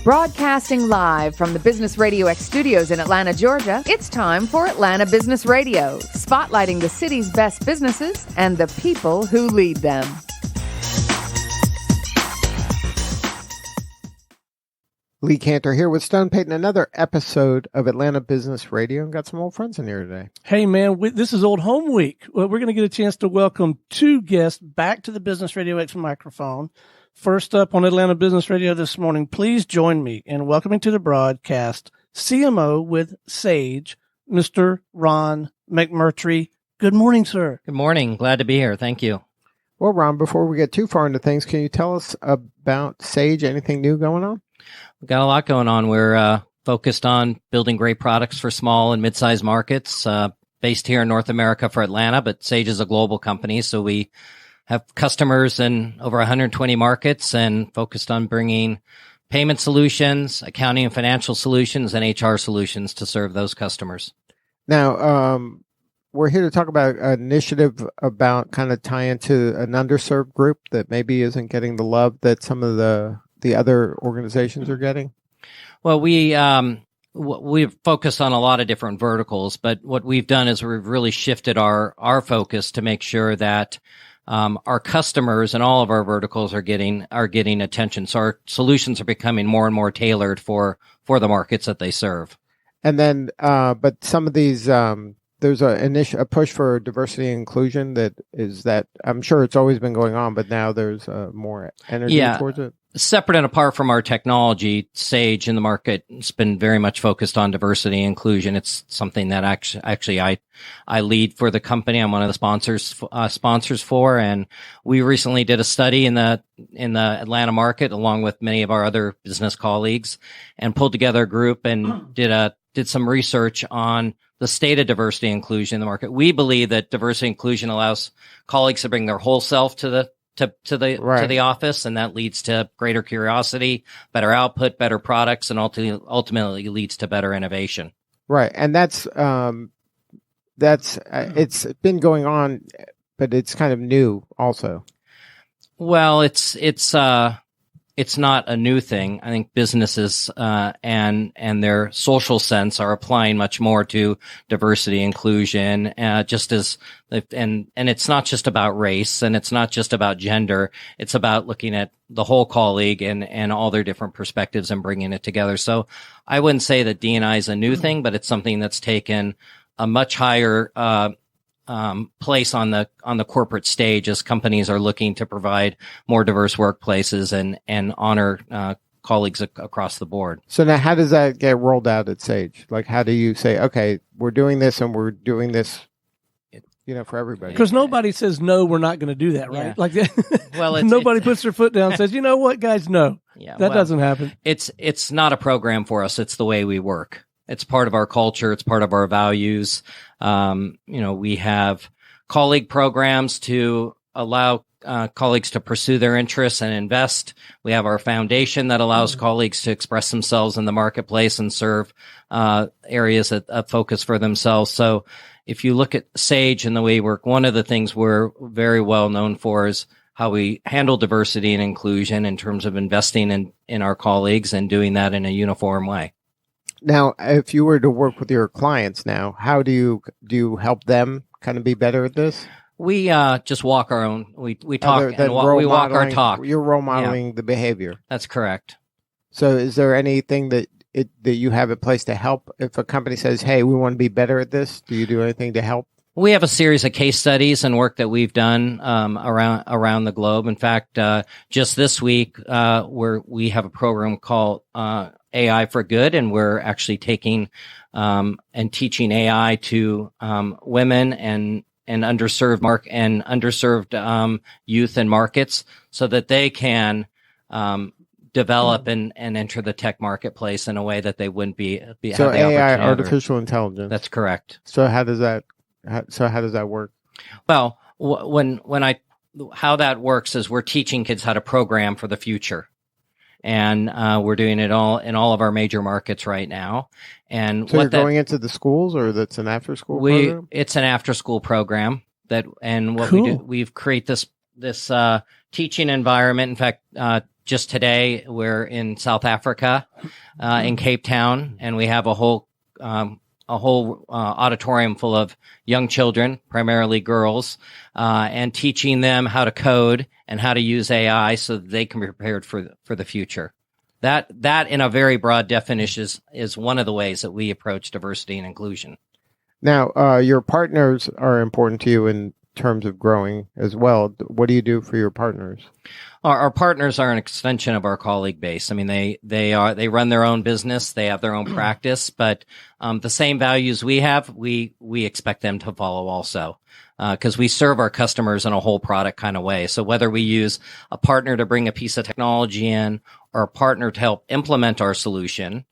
Broadcasting live from the Business RadioX studios in Atlanta, Georgia, it's time for Atlanta Business Radio, spotlighting the city's best businesses and the people who lead them. Lee Cantor here with Stone Payton, another episode of Atlanta Business Radio. Got some old friends in here today. Hey, man, this is Old Home Week. Well, we're going to get a chance to welcome two guests back to the Business RadioX microphone. First up on Atlanta Business Radio this morning, please join me in welcoming to the broadcast CMO with Sage, Mr. Ron McMurtrie. Good morning, sir. Good morning. Glad to be here. Thank you. Well, Ron, before we get too far into things, can you tell us about Sage? Anything new going on? We've got a lot going on. We're focused on building great products for small and mid-sized markets, based here in North America for Atlanta, but Sage is a global company, so we have customers in over 120 markets and focused on bringing payment solutions, accounting and financial solutions, and HR solutions to serve those customers. Now, we're here to talk about an initiative about kind of tie into an underserved group that maybe isn't getting the love that some of the other organizations are getting. Well, we've focused on a lot of different verticals, but what we've done is we've really shifted our focus to make sure that our customers and all of our verticals are getting attention. So our solutions are becoming more and more tailored for the markets that they serve. And then, but some of these, there's a push for diversity and inclusion that I'm sure it's always been going on, but now there's more energy towards it. Separate and apart from our technology, Sage in the market has been very much focused on diversity and inclusion. It's something that actually I lead for the company. I'm one of the sponsors for, and we recently did a study in the Atlanta market along with many of our other business colleagues and pulled together a group and did some research on the state of diversity and inclusion in the market. We believe that diversity and inclusion allows colleagues to bring their whole self to the office, and that leads to greater curiosity, better output, better products, and ultimately leads to better innovation. Right, and that's it's been going on, but it's kind of new also. Well, it's not a new thing. I think businesses and their social sense are applying much more to diversity inclusion, and it's not just about race, and it's not just about gender. It's about looking at the whole colleague and all their different perspectives and bringing it together. So I wouldn't say that D&I is a new thing, but it's something that's taken a much higher place on the corporate stage as companies are looking to provide more diverse workplaces and honor colleagues across the board. So now how does that get rolled out at Sage? Like, how do you say, okay, we're doing this and we're doing this, for everybody? Because nobody says, no, we're not going to do that, right? Yeah. Like, well, nobody puts their foot down and says, you know what, guys, no. Yeah, that doesn't happen. It's not a program for us. It's the way we work. It's part of our culture. It's part of our values. We have colleague programs to allow colleagues to pursue their interests and invest. We have our foundation that allows colleagues to express themselves in the marketplace and serve areas of focus for themselves. So if you look at Sage and the way we work, one of the things we're very well known for is how we handle diversity and inclusion in terms of investing in our colleagues and doing that in a uniform way. Now, if you were to work with your clients now, how do you help them kind of be better at this? We just walk our own. We talk and we walk our talk. You're role modeling the behavior. That's correct. So, is there anything that you have in place to help? If a company says, "Hey, we want to be better at this," do you do anything to help? We have a series of case studies and work that we've done around the globe. In fact, just this week, we have a program called AI for Good, and we're actually taking and teaching AI to women and underserved youth and markets, so that they can develop and enter the tech marketplace in a way that they wouldn't be so AI, artificial intelligence. That's correct. So how does that work? Well, how that works is we're teaching kids how to program for the future. And we're doing it all in all of our major markets right now. And so you're going into the schools, or that's an after-school program? It's an after-school program what cool. we do, we've created this teaching environment. In fact, just today we're in South Africa, in Cape Town, and we have a whole auditorium full of young children, primarily girls, and teaching them how to code and how to use AI so that they can be prepared for the future. That in a very broad definition is one of the ways that we approach diversity and inclusion. Now, your partners are important to you in terms of growing as well. What do you do for your partners? Our partners are an extension of our colleague base. I mean, they run their own business, they have their own practice, but the same values we have, we expect them to follow also, because we serve our customers in a whole product kind of way. So whether we use a partner to bring a piece of technology in or a partner to help implement our solution,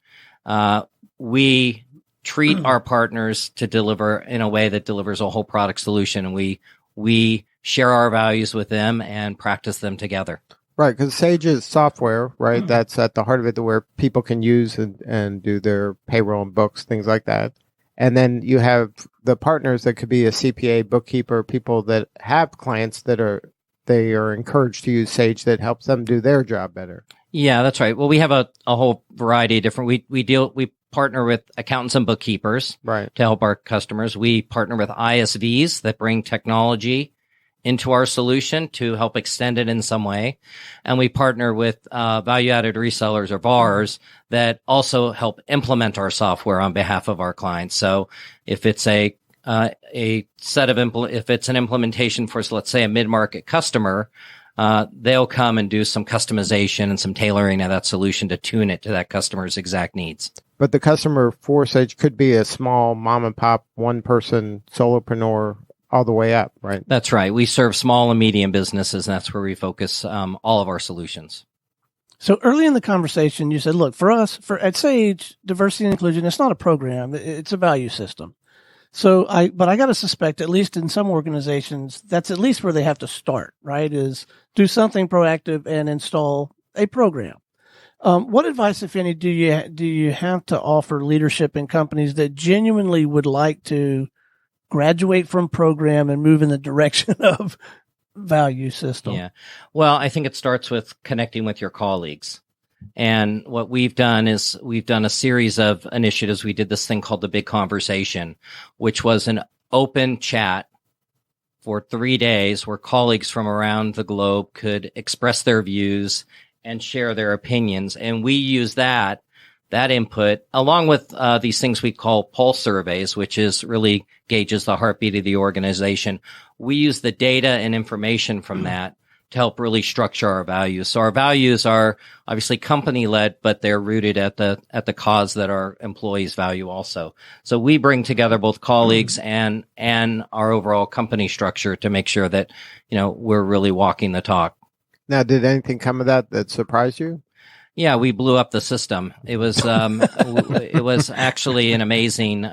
we treat our partners to deliver in a way that delivers a whole product solution, and we share our values with them and practice them together. Right, because Sage is software, right? That's at the heart of it, where people can use and do their payroll and books, things like that. And then you have the partners that could be a CPA, bookkeeper, people that have clients that they are encouraged to use Sage that helps them do their job better. Yeah, that's right. Well, we have a whole variety of different. We partner with accountants and bookkeepers, right, to help our customers. We partner with ISVs that bring technology into our solution to help extend it in some way. And we partner with value-added resellers or VARs that also help implement our software on behalf of our clients. So if it's if it's an implementation for, let's say, a mid-market customer, they'll come and do some customization and some tailoring of that solution to tune it to that customer's exact needs. But the customer for Sage could be a small mom and pop, one person solopreneur all the way up, right? That's right. We serve small and medium businesses, and that's where we focus all of our solutions. So early in the conversation, you said, look, for us, at Sage, diversity and inclusion, it's not a program. It's a value system. But I got to suspect, at least in some organizations, that's at least where they have to start, right? Is do something proactive and install a program. What advice, if any, do you have to offer leadership in companies that genuinely would like to graduate from program and move in the direction of value system? Yeah. Well, I think it starts with connecting with your colleagues. And what we've done is we've done a series of initiatives. We did this thing called the Big Conversation, which was an open chat for 3 days where colleagues from around the globe could express their views and share their opinions. And we use that input along with these things we call pulse surveys, which is really gauges the heartbeat of the organization. We use the data and information from that to help really structure our values. So our values are obviously company led, but they're rooted at the cause that our employees value also. So we bring together both colleagues and our overall company structure to make sure that, we're really walking the talk. Now, did anything come of that surprised you? Yeah, we blew up the system. It was it was actually an amazing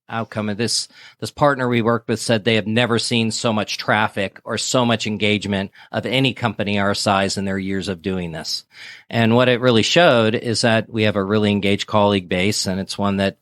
outcome. And this partner we worked with said they have never seen so much traffic or so much engagement of any company our size in their years of doing this. And what it really showed is that we have a really engaged colleague base, and it's one that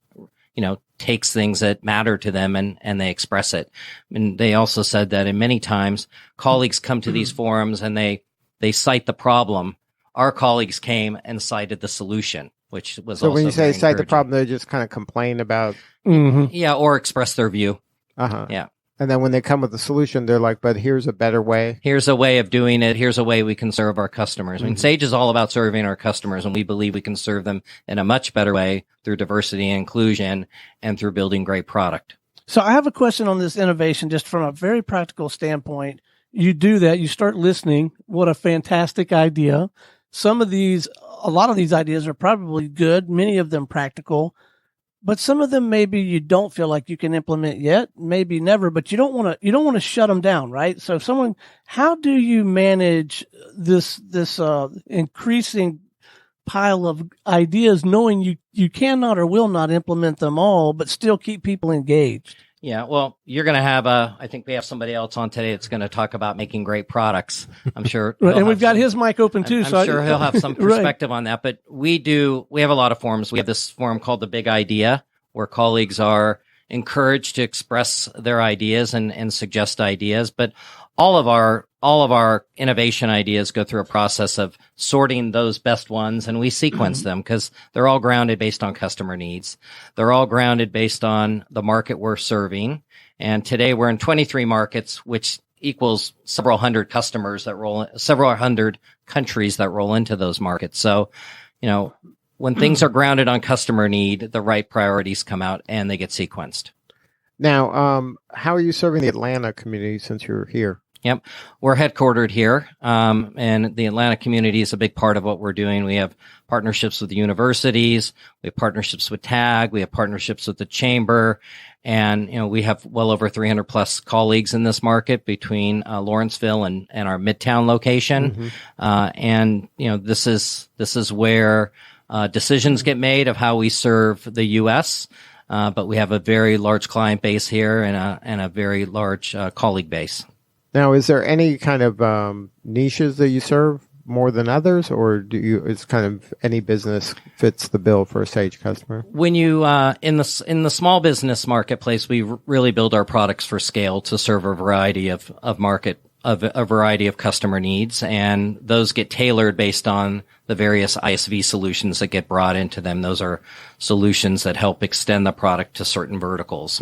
takes things that matter to them and they express it. And they also said that in many times colleagues come to these forums and they cite the problem. Our colleagues came and cited the solution, which was also so when you say cite the problem, they just kind of complain about or express their view. Yeah. And then when they come with the solution, they're like, but here's a better way. Here's a way of doing it. Here's a way we can serve our customers. I mean, Sage is all about serving our customers, and we believe we can serve them in a much better way through diversity and inclusion and through building great product. So I have a question on this innovation, just from a very practical standpoint. You do that. You start listening. What a fantastic idea. A lot of these ideas are probably good, many of them practical, but some of them maybe you don't feel like you can implement yet, maybe never, but you don't want to shut them down, right? So how do you manage this increasing pile of ideas, knowing you cannot or will not implement them all, but still keep people engaged? Yeah, well, you're going to have I think we have somebody else on today that's going to talk about making great products. I'm sure. Right, and we've got his mic open too. I'm sure he'll have some perspective on that. But we have a lot of forums. We have this forum called The Big Idea, where colleagues are encouraged to express their ideas and suggest ideas. But all of our innovation ideas go through a process of sorting those best ones, and we sequence them because they're all grounded based on customer needs. They're all grounded based on the market we're serving. And today we're in 23 markets, which equals several hundred several hundred countries that roll into those markets. So, when things are grounded on customer need, the right priorities come out and they get sequenced. Now, how are you serving the Atlanta community since you're here? Yep. We're headquartered here, and the Atlanta community is a big part of what we're doing. We have partnerships with the universities, we have partnerships with TAG, we have partnerships with the chamber, and we have well over 300 plus colleagues in this market between Lawrenceville and our Midtown location. And this is where decisions get made of how we serve the U.S. But we have a very large client base here and a very large colleague base. Now, is there any kind of niches that you serve more than others, or it's kind of any business fits the bill for a Sage customer? When you in the small business marketplace, we really build our products for scale to serve a variety of a variety of customer needs, and those get tailored based on the various ISV solutions that get brought into them. Those are solutions that help extend the product to certain verticals.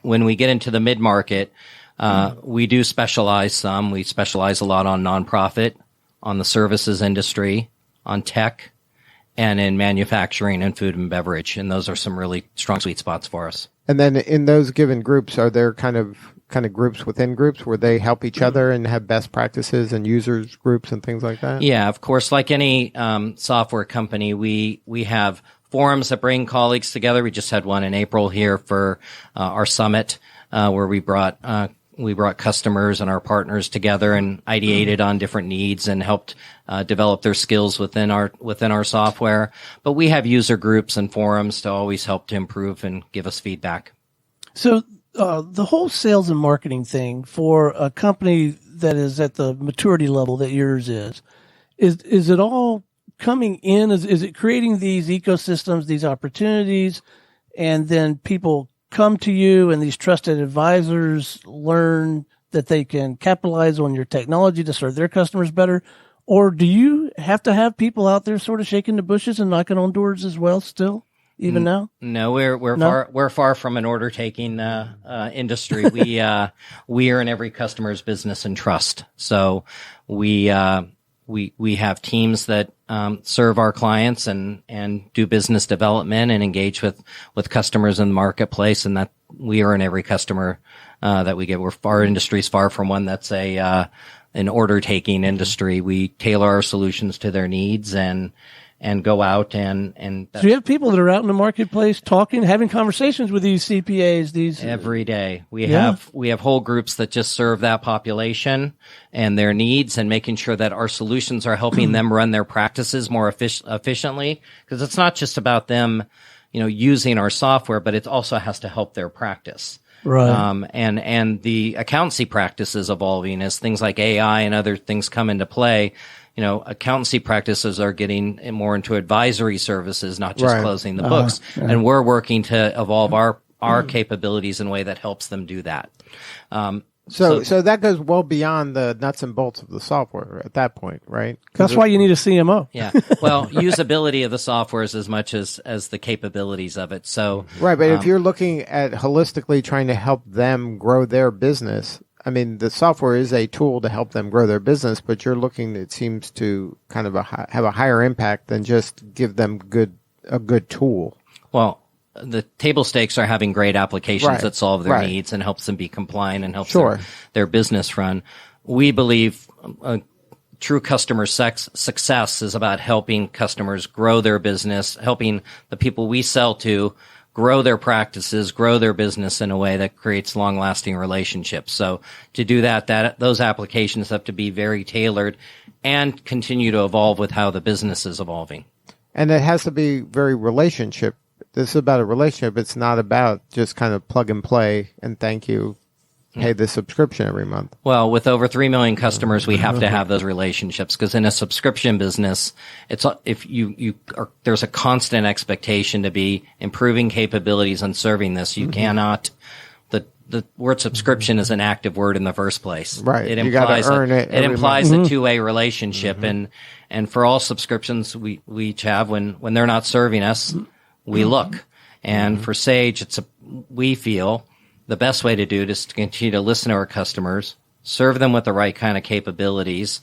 When we get into the mid-market, we do specialize some. We specialize a lot on nonprofit, on the services industry, on tech, and in manufacturing and food and beverage. And those are some really strong sweet spots for us. And then in those given groups, are there kind of groups within groups where they help each other and have best practices and users groups and things like that? Yeah, of course. Like any software company, we have forums that bring colleagues together. We just had one in April here for our summit, where we brought customers and our partners together and ideated on different needs and helped develop their skills within our software. But we have user groups and forums to always help to improve and give us feedback. So the whole sales and marketing thing for a company that is at the maturity level that yours is it all coming in? Is it creating these ecosystems, these opportunities, and then people come to you and these trusted advisors learn that they can capitalize on your technology to serve their customers better? Or do you have to have people out there sort of shaking the bushes and knocking on doors as well still, even now? No, we're far from an order taking industry. We are in every customer's business and trust. So we have teams that serve our clients and do business development and engage with customers in the marketplace, and that we are in every customer that we get. Our industry is far from one that's an order taking industry. We tailor our solutions to their needs and go out and so you have people that are out in the marketplace talking, having conversations with these CPAs, every day. We have whole groups that just serve that population and their needs, and making sure that our solutions are helping them run their practices more efficiently, because it's not just about them, using our software, but it also has to help their practice. Right. And the accountancy practice is evolving as things like AI and other things come into play. Accountancy practices are getting more into advisory services, not just closing the books. And we're working to evolve our capabilities in a way that helps them do that. So that goes well beyond the nuts and bolts of the software at that point, right? That's why you need a CMO. Yeah. Well, usability of the software is as much as the capabilities of it. So right, but if you're looking at holistically trying to help them grow their business, I mean, the software is a tool to help them grow their business, but you're looking, it seems to kind of have a higher impact than just give them a good tool. Well, the table stakes are having great applications that solve their needs and helps them be compliant and helps their business run. We believe true customer success is about helping customers grow their business, helping the people we sell to grow their practices, grow their business in a way that creates long-lasting relationships. So to do that those applications have to be very tailored and continue to evolve with how the business is evolving. And it has to be very relationship. This is about a relationship. It's not about just kind of plug and play and thank you, pay the subscription every month. Well, with over 3 million customers, we have to have those relationships, because in a subscription business, there's a constant expectation to be improving capabilities and serving this. You cannot, the word subscription is an active word in the first place. Right. It You gotta implies earn it it every implies month. a two-way relationship, and for all subscriptions we each have, when they're not serving us, we look. And for Sage, we feel the best way to do it is to continue to listen to our customers, serve them with the right kind of capabilities,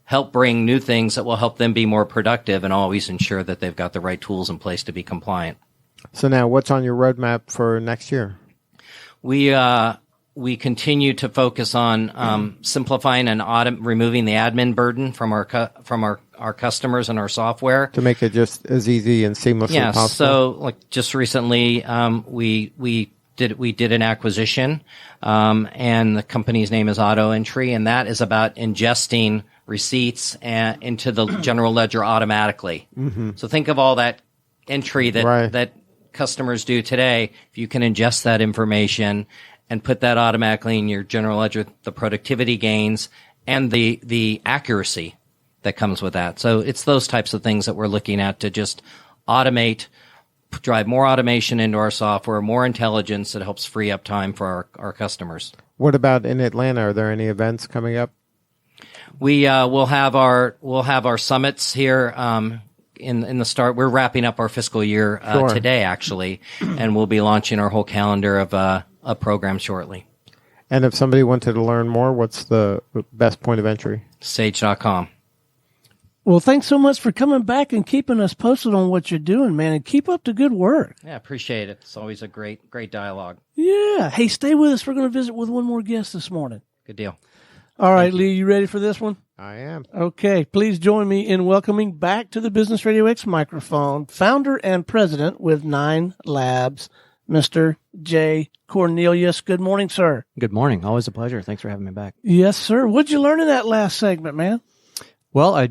help bring new things that will help them be more productive, and always ensure that they've got the right tools in place to be compliant. So now, what's on your roadmap for next year? We continue to focus on simplifying and removing the admin burden from our customers and our software To make it just as easy and seamless as possible? So like just recently, we did an acquisition, and the company's name is Auto Entry, and that is about ingesting receipts into the general ledger automatically. So think of all that entry that customers do today. If you can ingest that information and put that automatically in your general ledger, the productivity gains and the accuracy that comes with that. So it's those types of things that we're looking at to just automate, drive more automation into our software, more intelligence that helps free up time for our customers. What about in Atlanta? Are there any events coming up? We'll have our summits here in the start. We're wrapping up our fiscal year today, actually, and we'll be launching our whole calendar of a program shortly. And if somebody wanted to learn more, what's the best point of entry? Sage.com. Well, thanks so much for coming back and keeping us posted on what you're doing, man, and keep up the good work. Yeah, appreciate it. It's always a great dialogue. Yeah. Hey, stay with us. We're going to visit with one more guest this morning. Good deal. All right, Lee, you ready for this one? I am. Okay, please join me in welcoming back to the Business Radio X microphone, founder and president with 9 Labs, Mr. J. Cornelius. Good morning, sir. Good morning. Always a pleasure. Thanks for having me back. Yes, sir. What'd you learn in that last segment, man? Well,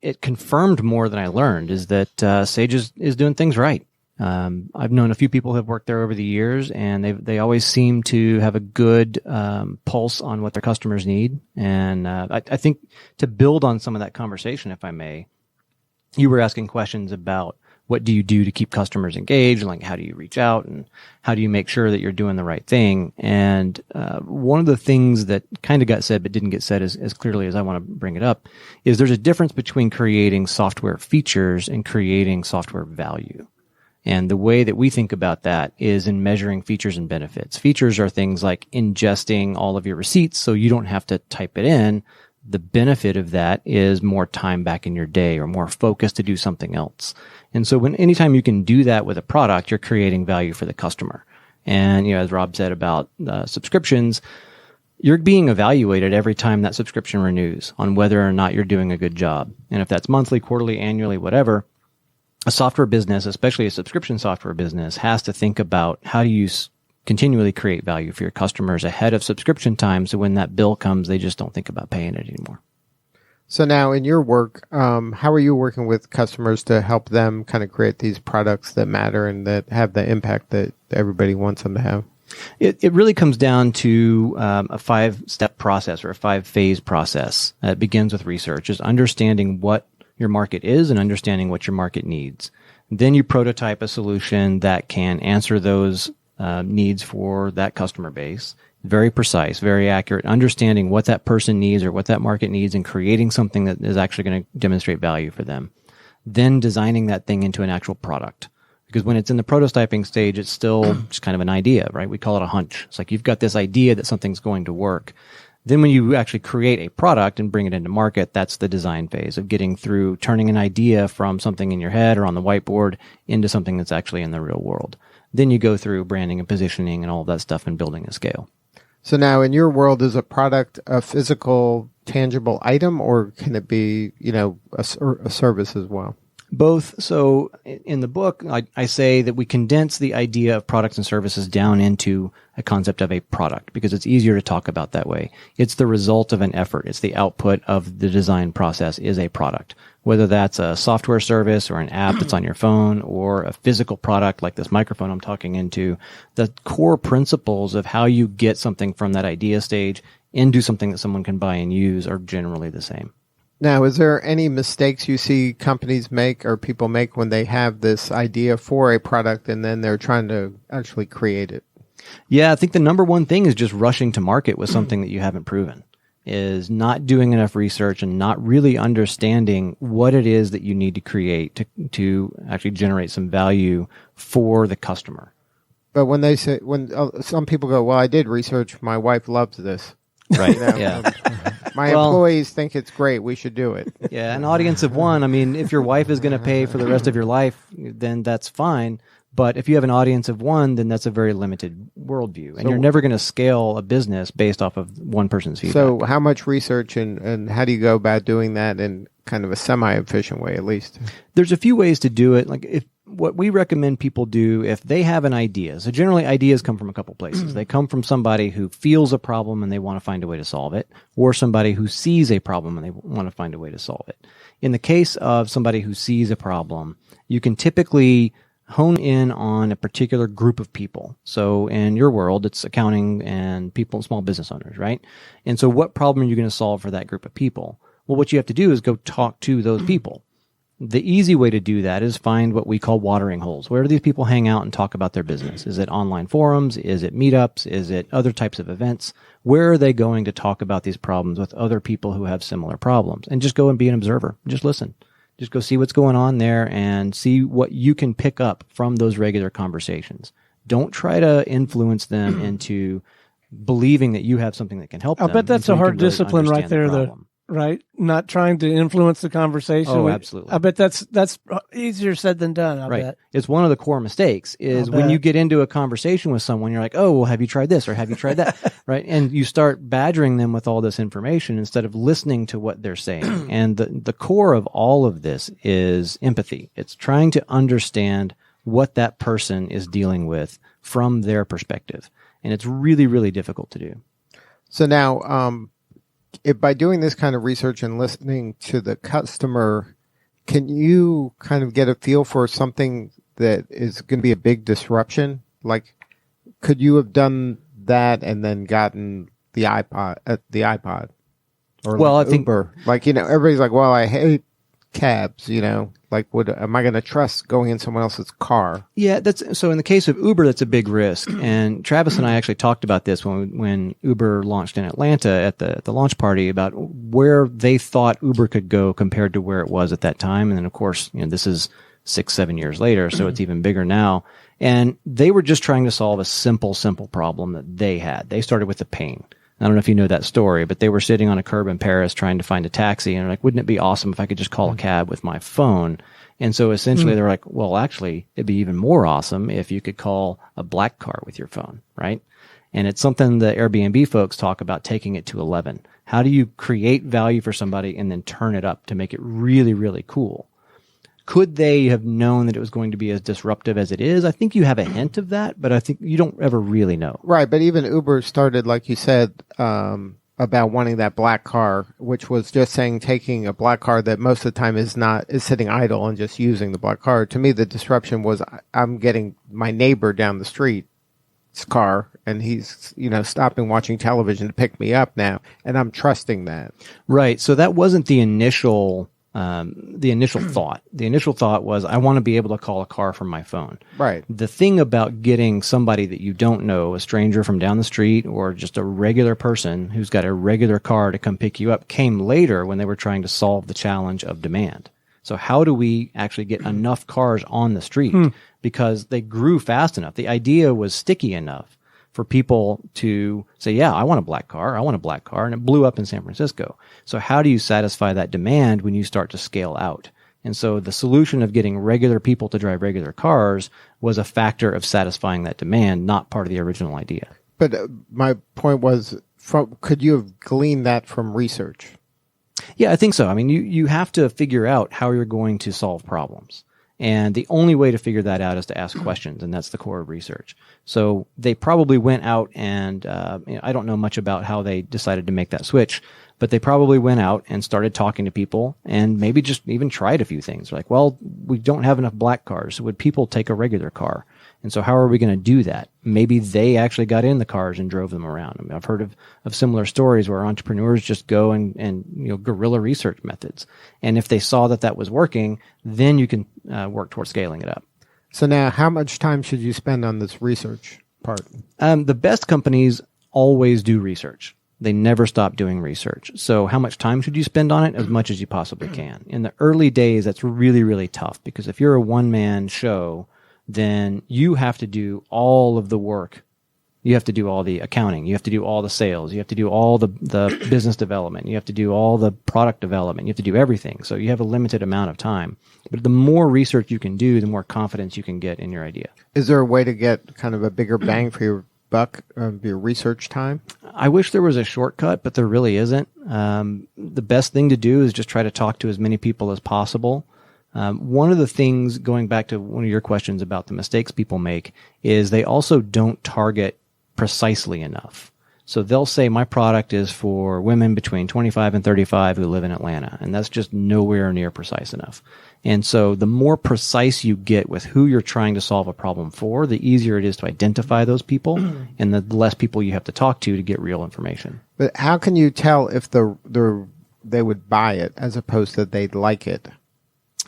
it confirmed more than I learned, is that Sage is doing things right. I've known a few people who have worked there over the years, and they always seem to have a good pulse on what their customers need. And I think to build on some of that conversation, if I may, you were asking questions about what do you do to keep customers engaged, like how do you reach out and how do you make sure that you're doing the right thing. And one of the things that kind of got said but didn't get said as clearly as I want to bring it up is there's a difference between creating software features and creating software value. And the way that we think about that is in measuring features and benefits. Features are things like ingesting all of your receipts so you don't have to type it in. The benefit of that is more time back in your day or more focus to do something else. And so anytime you can do that with a product, you're creating value for the customer. And, as Rob said about subscriptions, you're being evaluated every time that subscription renews on whether or not you're doing a good job. And if that's monthly, quarterly, annually, whatever, a software business, especially a subscription software business, has to think about how do you continually create value for your customers ahead of subscription time, so when that bill comes, they just don't think about paying it anymore. So now in your work, how are you working with customers to help them kind of create these products that matter and that have the impact that everybody wants them to have? It really comes down to a 5-step process or a 5-phase process. It begins with research, is understanding what your market is and understanding what your market needs. Then you prototype a solution that can answer those needs for that customer base. Very precise, very accurate, understanding what that person needs or what that market needs and creating something that is actually going to demonstrate value for them. Then designing that thing into an actual product. Because when it's in the prototyping stage, it's still just kind of an idea, right? We call it a hunch. It's like you've got this idea that something's going to work. Then when you actually create a product and bring it into market, that's the design phase of getting through turning an idea from something in your head or on the whiteboard into something that's actually in the real world. Then you go through branding and positioning and all of that stuff and building a scale. So now in your world, is a product a physical, tangible item, or can it be, a service as well? Both. So in the book, I say that we condense the idea of products and services down into a concept of a product because it's easier to talk about that way. It's the result of an effort. It's the output of the design process is a product. Whether that's a software service or an app that's on your phone or a physical product like this microphone I'm talking into, the core principles of how you get something from that idea stage into something that someone can buy and use are generally the same. Now, is there any mistakes you see companies make or people make when they have this idea for a product and then they're trying to actually create it? Yeah, I think the number one thing is just rushing to market with something that you haven't proven, is not doing enough research and not really understanding what it is that you need to create to actually generate some value for the customer. But when they say, some people go, well, I did research, my wife loves this. Right. You know? Yeah. My employees think it's great. We should do it. Yeah. An audience of one. I mean, if your wife is going to pay for the rest of your life, then that's fine. But if you have an audience of one, then that's a very limited worldview. And you're never going to scale a business based off of one person's feedback. So how much research and how do you go about doing that in kind of a semi-efficient way, at least? There's a few ways to do it. Like what we recommend people do if they have an idea. So generally ideas come from a couple places. They come from somebody who feels a problem and they want to find a way to solve it, or somebody who sees a problem and they want to find a way to solve it. In the case of somebody who sees a problem, you can typically hone in on a particular group of people. So in your world, it's accounting and people, small business owners, right? And so what problem are you going to solve for that group of people? Well, what you have to do is go talk to those people. The easy way to do that is find what we call watering holes. Where do these people hang out and talk about their business? Is it online forums? Is it meetups? Is it other types of events? Where are they going to talk about these problems with other people who have similar problems? And just go and be an observer. Just listen. Just go see what's going on there and see what you can pick up from those regular conversations. Don't try to influence them into believing that you have something that can help them. I bet that's a hard discipline right there, right? Not trying to influence the conversation. Oh, absolutely. I bet that's easier said than done. I bet. It's one of the core mistakes is when you get into a conversation with someone, you're like, oh, well, have you tried this or have you tried that? Right. And you start badgering them with all this information instead of listening to what they're saying. And the core of all of this is empathy. It's trying to understand what that person is dealing with from their perspective. And it's really, really difficult to do. So now, if by doing this kind of research and listening to the customer, can you kind of get a feel for something that is going to be a big disruption? Like, could you have done that and then gotten the iPod? Or well, like I think Uber? Like, everybody's like, well, I hate cabs, like am I going to trust going in someone else's car? Yeah, so in the case of Uber, that's a big risk. And Travis and I actually talked about this when Uber launched in Atlanta at the launch party about where they thought Uber could go compared to where it was at that time. And then of course, this is 6-7 years later, so it's even bigger now. And they were just trying to solve a simple problem that they had. They started with the pain. I don't know if you know that story, but they were sitting on a curb in Paris trying to find a taxi, and they're like, wouldn't it be awesome if I could just call a cab with my phone? And so essentially they're like, well, actually, it'd be even more awesome if you could call a black car with your phone, right? And it's something the Airbnb folks talk about, taking it to 11. How do you create value for somebody and then turn it up to make it really, really cool? Could they have known that it was going to be as disruptive as it is? I think you have a hint of that, but I think you don't ever really know. Right, but even Uber started, like you said, about wanting that black car, which was just saying taking a black car that most of the time is sitting idle and just using the black car. To me, the disruption was I'm getting my neighbor down the street's car, and he's stopping watching television to pick me up now, and I'm trusting that. Right. So that wasn't the initial thought. The initial thought was, I want to be able to call a car from my phone. Right. The thing about getting somebody that you don't know, a stranger from down the street or just a regular person who's got a regular car to come pick you up, came later when they were trying to solve the challenge of demand. So how do we actually get enough cars on the street? Because they grew fast enough. The idea was sticky enough for people to say, yeah, I want a black car. And it blew up in San Francisco. So how do you satisfy that demand when you start to scale out? And so the solution of getting regular people to drive regular cars was a factor of satisfying that demand, not part of the original idea. But my point was, could you have gleaned that from research? Yeah, I think so. I mean, you have to figure out how you're going to solve problems. And the only way to figure that out is to ask questions, and that's the core of research. So they probably went out and I don't know much about how they decided to make that switch, but they probably went out and started talking to people and maybe just even tried a few things. Like, well, we don't have enough black cars. So would people take a regular car? And so how are we going to do that? Maybe they actually got in the cars and drove them around. I mean, I've heard of similar stories where entrepreneurs just go and guerrilla research methods. And if they saw that was working, then you can work towards scaling it up. So now, how much time should you spend on this research? part? The best companies always do research. They never stop doing research. So how much time should you spend on it? As much as you possibly can. In the early days, that's really, really tough because if you're a one-man show, then you have to do all of the work. You have to do all the accounting. You have to do all the sales. You have to do all the business development. You have to do all the product development. You have to do everything. So you have a limited amount of time. But the more research you can do, the more confidence you can get in your idea. Is there a way to get kind of a bigger bang for your buck of your research time? I wish there was a shortcut, but there really isn't. The best thing to do is just try to talk to as many people as possible. One of the things, going back to one of your questions about the mistakes people make, is they also don't target precisely enough. So they'll say, my product is for women between 25 and 35 who live in Atlanta. And that's just nowhere near precise enough. And so the more precise you get with who you're trying to solve a problem for, the easier it is to identify those people and the less people you have to talk to get real information. But how can you tell if they would buy it as opposed to they'd like it?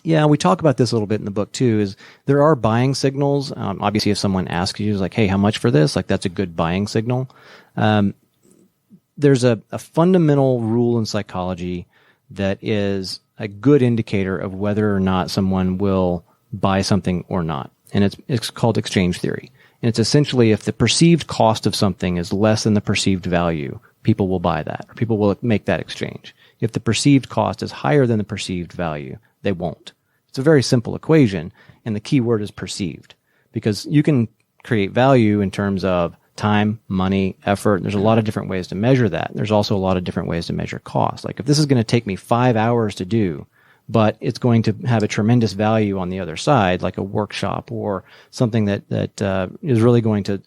Yeah, we talk about this a little bit in the book too, is there are buying signals. Obviously, if someone asks you, like, hey, how much for this? Like, that's a good buying signal. There's a fundamental rule in psychology that is a good indicator of whether or not someone will buy something or not. And it's called exchange theory. And it's essentially if the perceived cost of something is less than the perceived value, people will buy that, or people will make that exchange. If the perceived cost is higher than the perceived value, they won't. It's a very simple equation, and the key word is perceived, because you can create value in terms of time, money, effort. There's a lot of different ways to measure that. There's also a lot of different ways to measure cost. Like if this is going to take me 5 hours to do, but it's going to have a tremendous value on the other side, like a workshop or something that is really going to,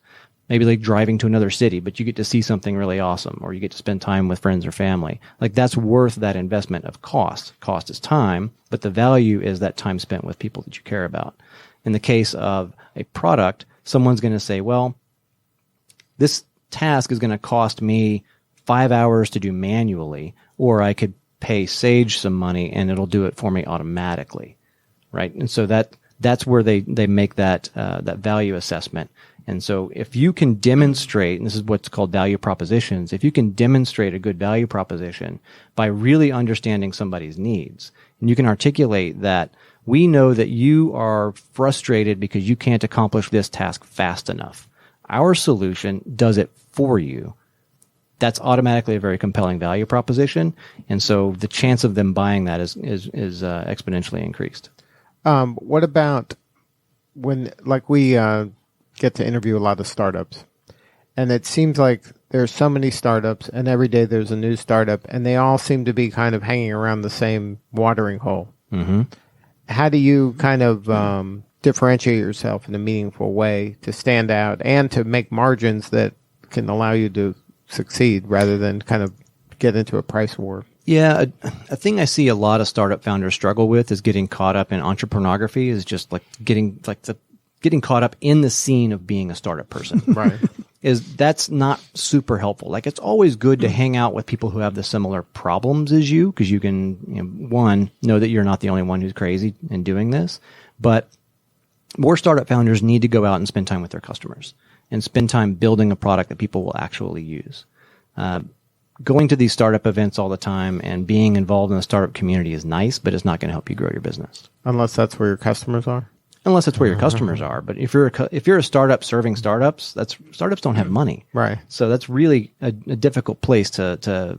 maybe like driving to another city, but you get to see something really awesome, or you get to spend time with friends or family. Like that's worth that investment of cost. Cost is time, but the value is that time spent with people that you care about. In the case of a product, someone's going to say, well, this task is going to cost me 5 hours to do manually, or I could pay Sage some money and it'll do it for me automatically, right? And so that's where they make that value assessment. And so if you can demonstrate, and this is what's called value propositions, if you can demonstrate a good value proposition by really understanding somebody's needs, and you can articulate that we know that you are frustrated because you can't accomplish this task fast enough. Our solution does it for you. That's automatically a very compelling value proposition. And so the chance of them buying that is exponentially increased. What about when, like we get to interview a lot of startups, and it seems like there's so many startups, and every day there's a new startup, and they all seem to be kind of hanging around the same watering hole. Mm-hmm. How do you kind of differentiate yourself in a meaningful way to stand out and to make margins that can allow you to succeed rather than kind of get into a price war? Yeah, a thing I see a lot of startup founders struggle with is getting caught up in entrepreneurography, is just like getting caught up in the scene of being a startup person. Right. That's not super helpful. Like it's always good to hang out with people who have the similar problems as you, because you can, one, know that you're not the only one who's crazy and doing this. But more startup founders need to go out and spend time with their customers and spend time building a product that people will actually use. Going to these startup events all the time and being involved in the startup community is nice, but it's not going to help you grow your business. Unless that's where your customers are? Unless that's where your customers are. But if you're a startup serving startups, startups don't have money. Right. So that's really a difficult place to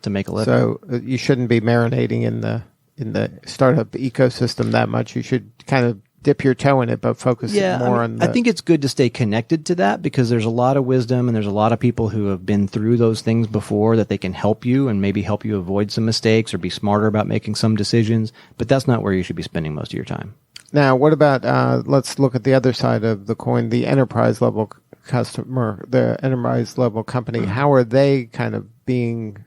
make a living. So you shouldn't be marinating in the startup ecosystem that much. You should kind of dip your toe in it, but focus more on I think it's good to stay connected to that, because there's a lot of wisdom and there's a lot of people who have been through those things before that they can help you and maybe help you avoid some mistakes or be smarter about making some decisions. But that's not where you should be spending most of your time. Now, what about, let's look at the other side of the coin, the enterprise level customer, the enterprise level company. Mm-hmm. How are they kind of getting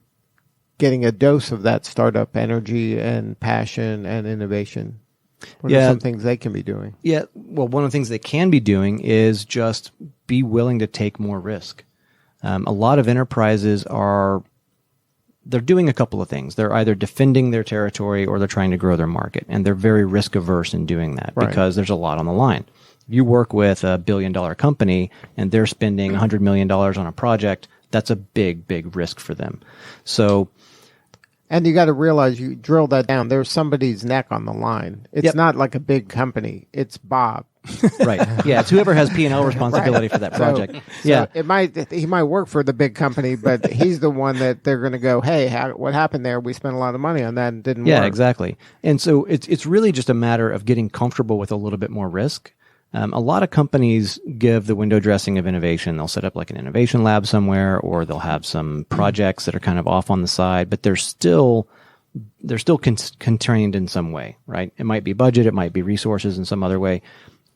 a dose of that startup energy and passion and innovation? What are some things they can be doing? Yeah, well, one of the things they can be doing is just be willing to take more risk. A lot of enterprises they're doing a couple of things. They're either defending their territory or they're trying to grow their market, and they're very risk averse in doing that because there's a lot on the line. You work with a $1 billion company and they're spending $100 million on a project. That's a big, big risk for them. So, and you got to realize you drill that down. There's somebody's neck on the line. It's not like a big company. It's Bob. Right. Yeah. It's whoever has P&L responsibility for that project. So he might work for the big company, but he's the one that they're going to go, hey, what happened there? We spent a lot of money on that and didn't work. Yeah, exactly. And so it's really just a matter of getting comfortable with a little bit more risk. A lot of companies give the window dressing of innovation. They'll set up like an innovation lab somewhere, or they'll have some projects that are kind of off on the side, but they're still constrained in some way, right? It might be budget, it might be resources in some other way.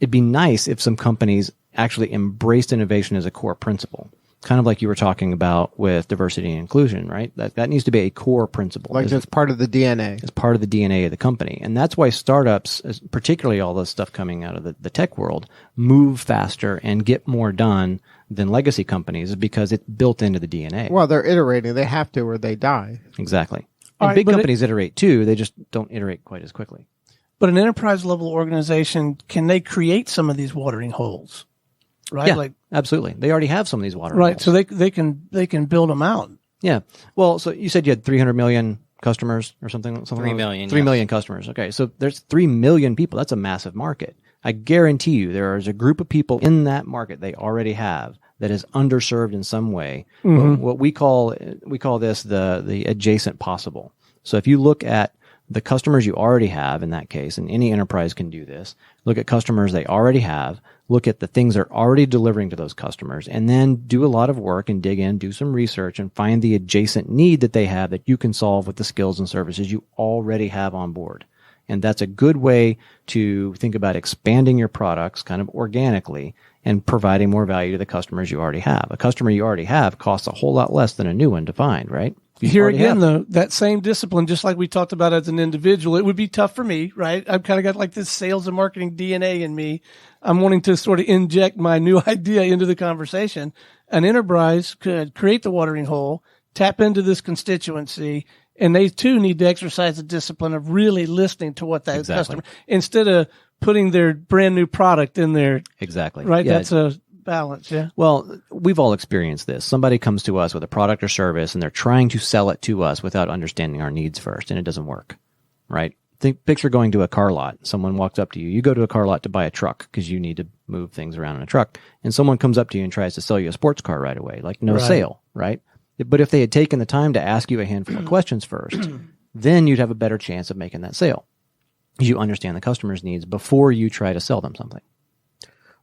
It'd be nice if some companies actually embraced innovation as a core principle, kind of like you were talking about with diversity and inclusion, right? That needs to be a core principle. Like it's part of the DNA. It's part of the DNA of the company. And that's why startups, particularly all this stuff coming out of the tech world, move faster and get more done than legacy companies, is because it's built into the DNA. Well, they're iterating. They have to or they die. Exactly. And big companies iterate too. They just don't iterate quite as quickly. But an enterprise level organization, can they create some of these watering holes? Right? Yeah, absolutely. They already have some of these watering holes. So they can build them out. Yeah. Well, so you said you had 300 million customers or something. 3 million. 3 million customers. Okay. So there's 3 million people. That's a massive market. I guarantee you there is a group of people in that market they already have that is underserved in some way. Mm-hmm. What we call this the adjacent possible. So if you look at the customers you already have in that case, and any enterprise can do this, look at customers they already have, look at the things they're already delivering to those customers, and then do a lot of work and dig in, do some research, and find the adjacent need that they have that you can solve with the skills and services you already have on board. And that's a good way to think about expanding your products kind of organically and providing more value to the customers you already have. A customer you already have costs a whole lot less than a new one to find, right? Here again, though, that same discipline, just like we talked about as an individual, it would be tough for me, right? I've kind of got like this sales and marketing DNA in me. I'm wanting to sort of inject my new idea into the conversation. An enterprise could create the watering hole, tap into this constituency, and they too need to exercise the discipline of really listening to what that customer, instead of putting their brand new product in there. Exactly. Right? Yeah. That's a balance, yeah. Well, we've all experienced this. Somebody comes to us with a product or service and they're trying to sell it to us without understanding our needs first, and it doesn't work, right? Picture going to a car lot. Someone walks up to you. You go to a car lot to buy a truck because you need to move things around in a truck, and someone comes up to you and tries to sell you a sports car right away, like no sale, right? But if they had taken the time to ask you a handful of questions first, then you'd have a better chance of making that sale. You understand the customer's needs before you try to sell them something.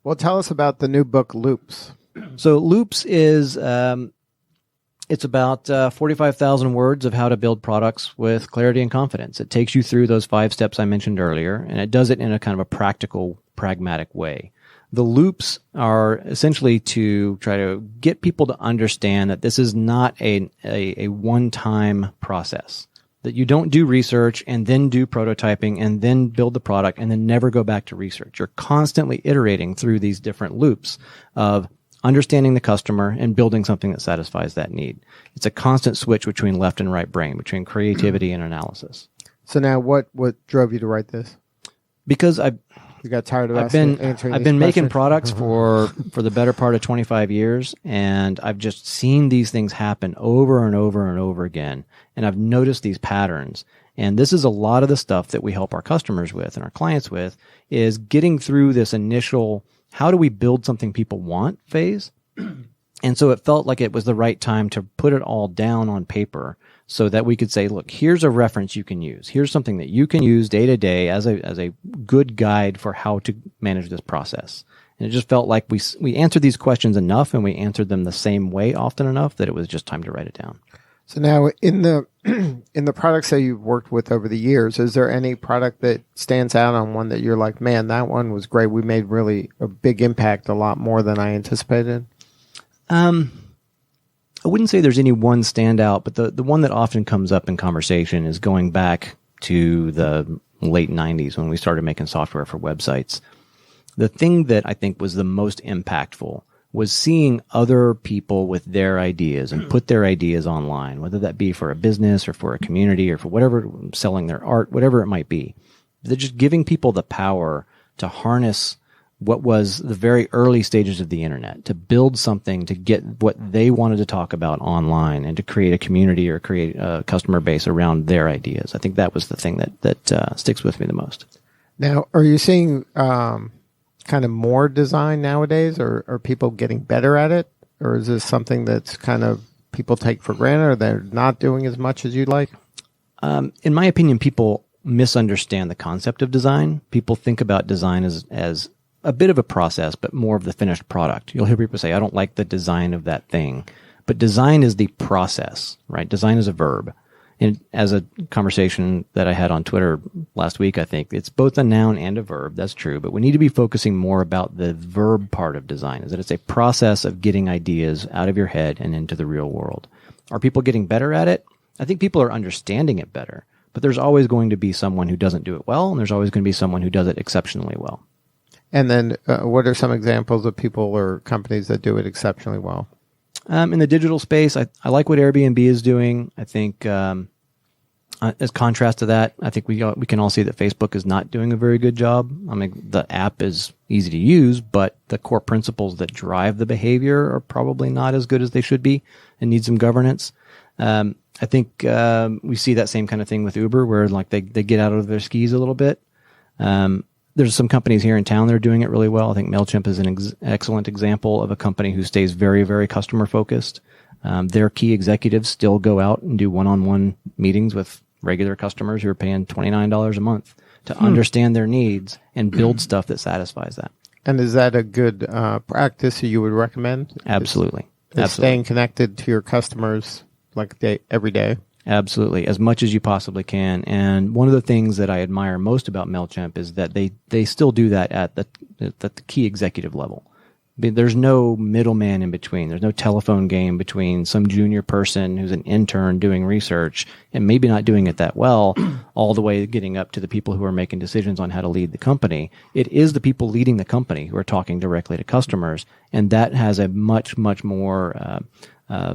Well, tell us about the new book, Loops. So Loops is, it's about 45,000 words of how to build products with clarity and confidence. It takes you through those 5 steps I mentioned earlier, and it does it in a kind of a practical, pragmatic way. The loops are essentially to try to get people to understand that this is not a one-time process. That you don't do research and then do prototyping and then build the product and then never go back to research. You're constantly iterating through these different loops of understanding the customer and building something that satisfies that need. It's a constant switch between left and right brain, between creativity and analysis. So now what drove you to write this? Because you got tired of I've been making products for the better part of 25 years, and I've just seen these things happen over and over and over again, and I've noticed these patterns. And this is a lot of the stuff that we help our customers with and our clients with, is getting through this initial how do we build something people want phase. And so it felt like it was the right time to put it all down on paper so that we could say, look, here's a reference you can use. Here's something that you can use day to day as a good guide for how to manage this process. And it just felt like we answered these questions enough, and we answered them the same way often enough that it was just time to write it down. So now in the products that you've worked with over the years, is there any product that stands out on one that you're like, man, that one was great. We made really a big impact, a lot more than I anticipated? I wouldn't say there's any one standout, but the one that often comes up in conversation is going back to the late 90s when we started making software for websites. The thing that I think was the most impactful was seeing other people with their ideas and put their ideas online, whether that be for a business or for a community or for whatever, selling their art, whatever it might be. They're just giving people the power to harness what was the very early stages of the internet, to build something to get what they wanted to talk about online and to create a community or create a customer base around their ideas. I think that was the thing that sticks with me the most. Now, are you seeing kind of more design nowadays, or are people getting better at it? Or is this something that's kind of people take for granted, or they're not doing as much as you'd like? In my opinion, people misunderstand the concept of design. People think about design as a bit of a process, but more of the finished product. You'll hear people say, I don't like the design of that thing. But design is the process, right? Design is a verb. And as a conversation that I had on Twitter last week, I think it's both a noun and a verb. That's true. But we need to be focusing more about the verb part of design, is that it's a process of getting ideas out of your head and into the real world. Are people getting better at it? I think people are understanding it better. But there's always going to be someone who doesn't do it well, and there's always going to be someone who does it exceptionally well. And then what are some examples of people or companies that do it exceptionally well? In the digital space, I like what Airbnb is doing. I think as contrast to that, I think we can all see that Facebook is not doing a very good job. I mean, the app is easy to use, but the core principles that drive the behavior are probably not as good as they should be and need some governance. I think we see that same kind of thing with Uber, where like they get out of their skis a little bit. There's some companies here in town that are doing it really well. I think MailChimp is an excellent example of a company who stays very, very customer focused. Their key executives still go out and do one-on-one meetings with regular customers who are paying $29 a month to understand their needs and build stuff that satisfies that. And is that a good practice that you would recommend? Absolutely. Is staying connected to your customers every day? Absolutely, as much as you possibly can. And one of the things that I admire most about MailChimp is that they still do that at the key executive level. I mean, there's no middleman in between. There's no telephone game between some junior person who's an intern doing research and maybe not doing it that well, all the way getting up to the people who are making decisions on how to lead the company. It is the people leading the company who are talking directly to customers, and that has a much, much more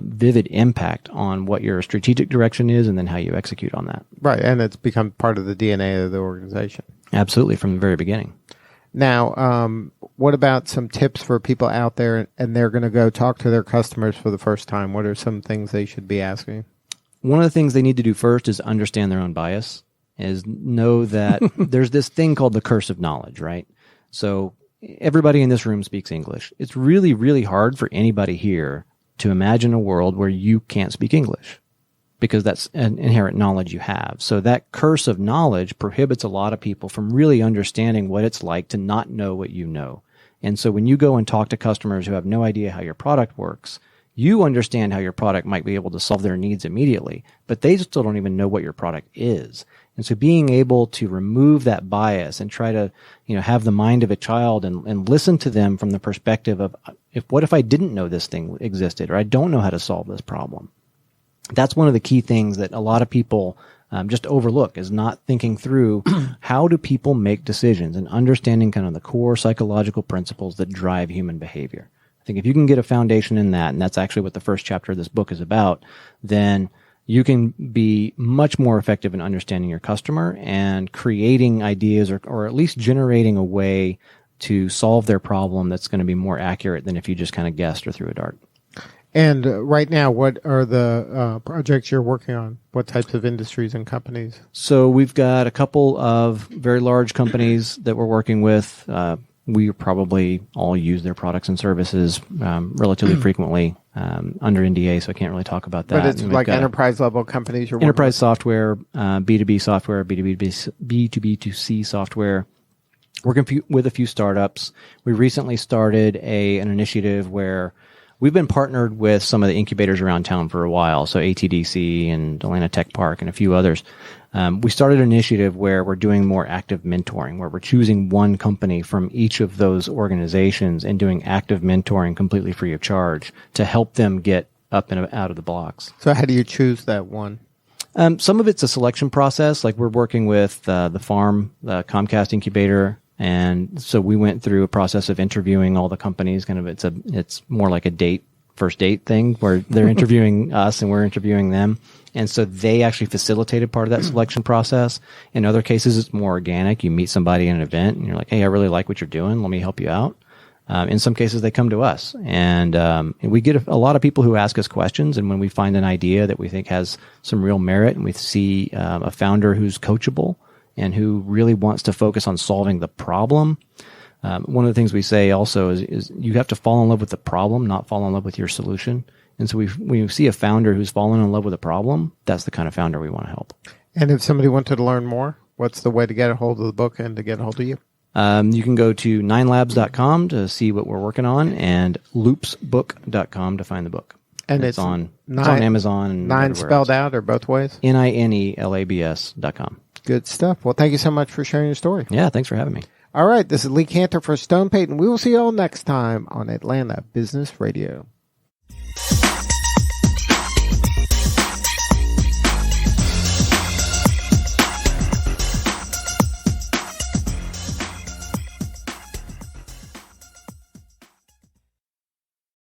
vivid impact on what your strategic direction is and then how you execute on that. Right, and it's become part of the DNA of the organization. Absolutely, from the very beginning. Now, what about some tips for people out there and they're going to go talk to their customers for the first time? What are some things they should be asking? One of the things they need to do first is understand their own bias, is know that there's this thing called the curse of knowledge, right? So everybody in this room speaks English. It's really, really hard for anybody here to imagine a world where you can't speak English, because that's an inherent knowledge you have. So that curse of knowledge prohibits a lot of people from really understanding what it's like to not know what you know. And so when you go and talk to customers who have no idea how your product works, you understand how your product might be able to solve their needs immediately, but they still don't even know what your product is. And so being able to remove that bias and try to, have the mind of a child and listen to them from the perspective of, what if I didn't know this thing existed, or I don't know how to solve this problem? That's one of the key things that a lot of people just overlook, is not thinking through how do people make decisions and understanding kind of the core psychological principles that drive human behavior. I think if you can get a foundation in that, and that's actually what the first chapter of this book is about, then you can be much more effective in understanding your customer and creating ideas or at least generating a way to solve their problem that's going to be more accurate than if you just kind of guessed or threw a dart. And right now, what are the projects you're working on? What types of industries and companies? So we've got a couple of very large companies that we're working with. We probably all use their products and services relatively frequently under NDA, so I can't really talk about that. But it's like enterprise-level companies you're working enterprise with? Software, B2B software, B2B2C software. Working with a few startups. We recently started an initiative where we've been partnered with some of the incubators around town for a while, so ATDC and Atlanta Tech Park and a few others. We started an initiative where we're doing more active mentoring, where we're choosing one company from each of those organizations and doing active mentoring completely free of charge to help them get up and out of the blocks. So how do you choose that one? Some of it's a selection process. Like we're working with the Comcast incubator. And so we went through a process of interviewing all the companies. Kind of, it's more like a date first date thing where they're interviewing us and we're interviewing them. And so they actually facilitated part of that selection process. In other cases, it's more organic. You meet somebody in an event and you're like, hey, I really like what you're doing. Let me help you out. In some cases, they come to us, and we get a lot of people who ask us questions. And when we find an idea that we think has some real merit, and we see a founder who's coachable and who really wants to focus on solving the problem, one of the things we say also is you have to fall in love with the problem, not fall in love with your solution. And so when we see a founder who's fallen in love with a problem, that's the kind of founder we want to help. And if somebody wanted to learn more, what's the way to get a hold of the book and to get a hold of you? You can go to 9labs.com to see what we're working on, and loopsbook.com to find the book. And it's on Amazon. And 9 spelled out or both ways? NINELABS.com. Good stuff. Well, thank you so much for sharing your story. Yeah, thanks for having me. All right, this is Lee Cantor for Stone Payton. We will see you all next time on Atlanta Business Radio.